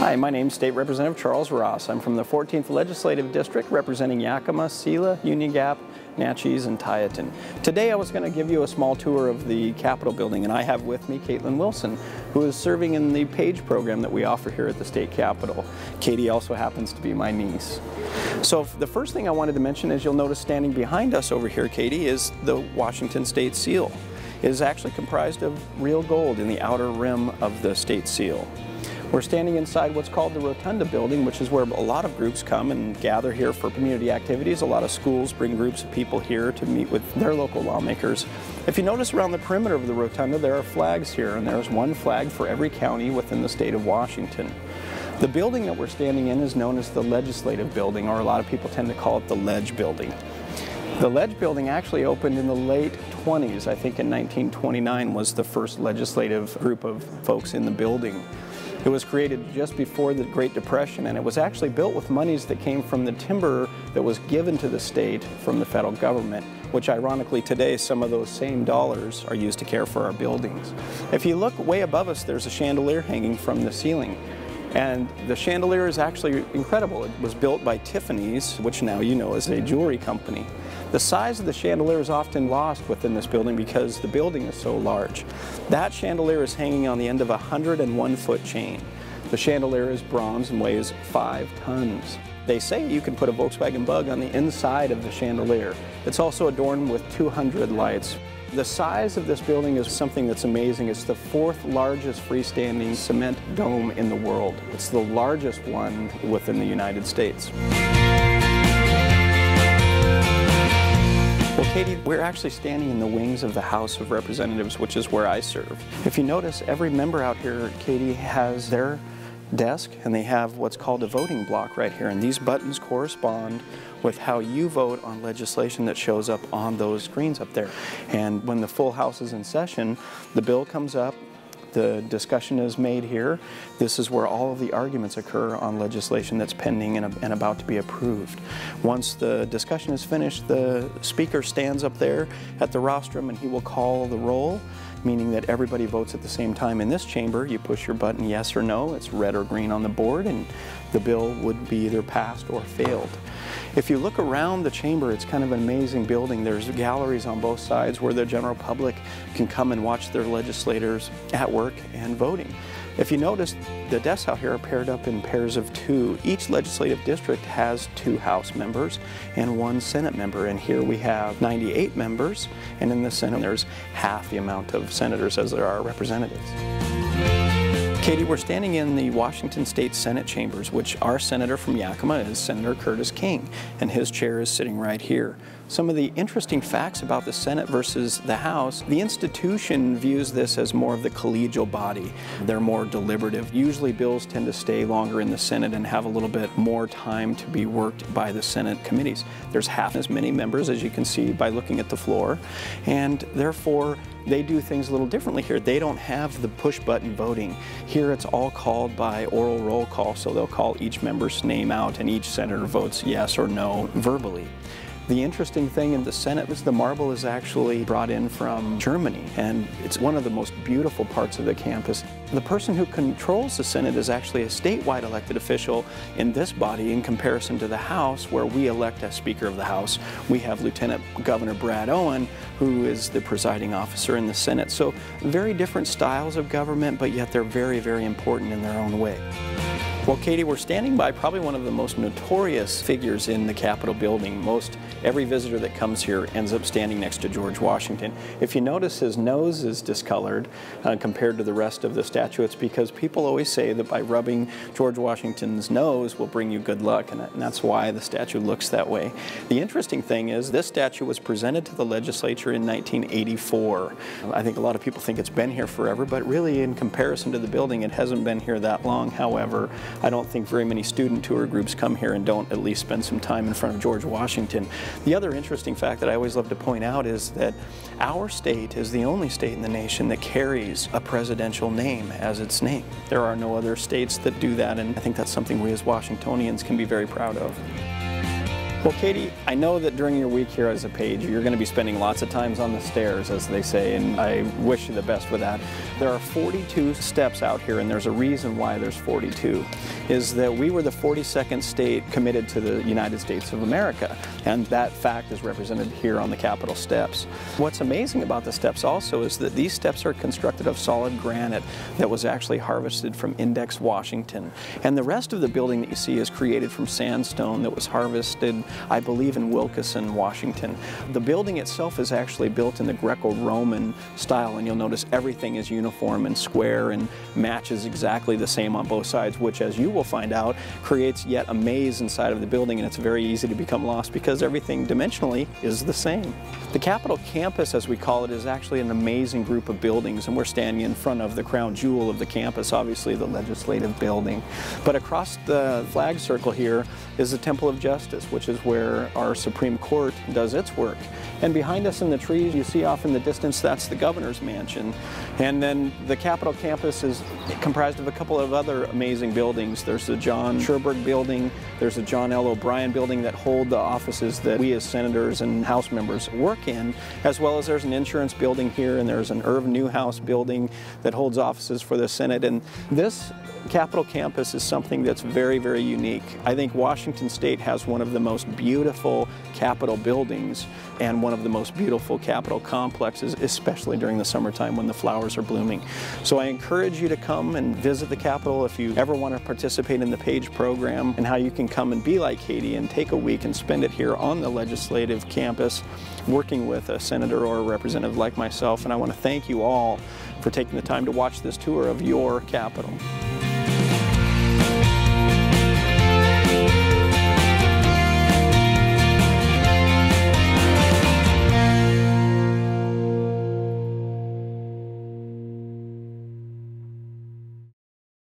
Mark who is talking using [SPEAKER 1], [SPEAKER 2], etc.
[SPEAKER 1] Hi, my name is State Representative Charles Ross. I'm from the 14th Legislative District representing Yakima, Selah, Union Gap, Natchez, and Tieton. Today I was going to give you a small tour of the Capitol building, and I have with me Caitlin Wilson, who is serving in the PAGE program that we offer here at the State Capitol. Katie also happens to be my niece. So the first thing I wanted to mention is you'll notice standing behind us over here, Katie, is the Washington State Seal. It is actually comprised of real gold in the outer rim of the state seal. We're standing inside what's called the Rotunda building, which is where a lot of groups come and gather here for community activities. A lot of schools bring groups of people here to meet with their local lawmakers. If you notice around the perimeter of the Rotunda, there are flags here, and there's one flag for every county within the state of Washington. The building that we're standing in is known as the Legislative Building, or a lot of people tend to call it the Ledge Building. The Ledge Building actually opened in the late 20s. I think in 1929 was the first legislative group of folks in the building. It was created just before the Great Depression, and it was actually built with monies that came from the timber that was given to the state from the federal government, which ironically today some of those same dollars are used to care for our buildings. If you look way above us, there's a chandelier hanging from the ceiling. And the chandelier is actually incredible. It was built by Tiffany's, which now you know is a jewelry company. The size of the chandelier is often lost within this building because the building is so large. That chandelier is hanging on the end of a 101-foot chain. The chandelier is bronze and weighs 5 tons. They say you can put a Volkswagen Bug on the inside of the chandelier. It's also adorned with 200 lights. The size of this building is something that's amazing. It's the 4th largest freestanding cement dome in the world. It's the largest one within the United States. Well, Katie, we're actually standing in the wings of the House of Representatives, which is where I serve. If you notice, every member out here, Katie, has their desk, and they have what's called a voting block right here, and these buttons correspond with how you vote on legislation that shows up on those screens up there. And when the full House is in session, the bill comes up, the discussion is made here. This is where all of the arguments occur on legislation that's pending and about to be approved. Once the discussion is finished, the speaker stands up there at the rostrum and he will call the roll, meaning that everybody votes at the same time. In this chamber, you push your button yes or no, it's red or green on the board, and the bill would be either passed or failed. If you look around the chamber, it's kind of an amazing building. There's galleries on both sides where the general public can come and watch their legislators at work and voting. If you notice, the desks out here are paired up in pairs of 2. Each legislative district has 2 House members and 1 Senate member, and here we have 98 members, and in the Senate there's half the amount of senators as there are representatives. Katie, we're standing in the Washington State Senate chambers, which our senator from Yakima is Senator Curtis King, and his chair is sitting right here. Some of the interesting facts about the Senate versus the House: the institution views this as more of the collegial body. They're more deliberative. Usually bills tend to stay longer in the Senate and have a little bit more time to be worked by the Senate committees. There's half as many members, as you can see by looking at the floor, and therefore they do things a little differently here. They don't have the push-button voting. Here it's all called by oral roll call, so they'll call each member's name out and each senator votes yes or no verbally. The interesting thing in the Senate is the marble is actually brought in from Germany, and it's one of the most beautiful parts of the campus. The person who controls the Senate is actually a statewide elected official in this body in comparison to the House, where we elect as Speaker of the House. We have Lieutenant Governor Brad Owen, who is the presiding officer in the Senate. So very different styles of government, but yet they're very, very important in their own way. Well, Katie, we're standing by probably one of the most notorious figures in the Capitol building. Every visitor that comes here ends up standing next to George Washington. If you notice, his nose is discolored compared to the rest of the statue. It's because people always say that by rubbing George Washington's nose will bring you good luck, and that's why the statue looks that way. The interesting thing is this statue was presented to the legislature in 1984. I think a lot of people think it's been here forever, but really in comparison to the building, it hasn't been here that long. However, I don't think very many student tour groups come here and don't at least spend some time in front of George Washington. The other interesting fact that I always love to point out is that our state is the only state in the nation that carries a presidential name as its name. There are no other states that do that, and I think that's something we as Washingtonians can be very proud of. Well, Katie, I know that during your week here as a page, you're going to be spending lots of times on the stairs, as they say, and I wish you the best with that. There are 42 steps out here, and there's a reason why there's 42, is that we were the 42nd state committed to the United States of America, and that fact is represented here on the Capitol steps. What's amazing about the steps also is that these steps are constructed of solid granite that was actually harvested from Index, Washington, and the rest of the building that you see is created from sandstone that was harvested, I believe, in Wilkeson, Washington. The building itself is actually built in the Greco-Roman style, and you'll notice everything is uniform and square and matches exactly the same on both sides, which, as you will find out, creates yet a maze inside of the building, and it's very easy to become lost because everything dimensionally is the same. The Capitol campus, as we call it, is actually an amazing group of buildings, and we're standing in front of the crown jewel of the campus, obviously the Legislative Building. But across the flag circle here is the Temple of Justice, which is where our Supreme Court does its work. And behind us in the trees, you see off in the distance, that's the governor's mansion. And then the Capitol campus is comprised of a couple of other amazing buildings. There's the John Sherberg building, there's the John L. O'Brien building that hold the offices that we as senators and House members work in, as well as there's an insurance building here, and there's an Irv Newhouse building that holds offices for the Senate. And this Capitol campus is something that's very, very unique. I think Washington State has one of the most beautiful Capitol buildings and one of the most beautiful Capitol complexes, especially during the summertime when the flowers are blooming. So I encourage you to come and visit the Capitol if you ever want to participate in the PAGE program, and how you can come and be like Katie and take a week and spend it here on the legislative campus working with a senator or a representative like myself. And I want to thank you all for taking the time to watch this tour of your Capitol.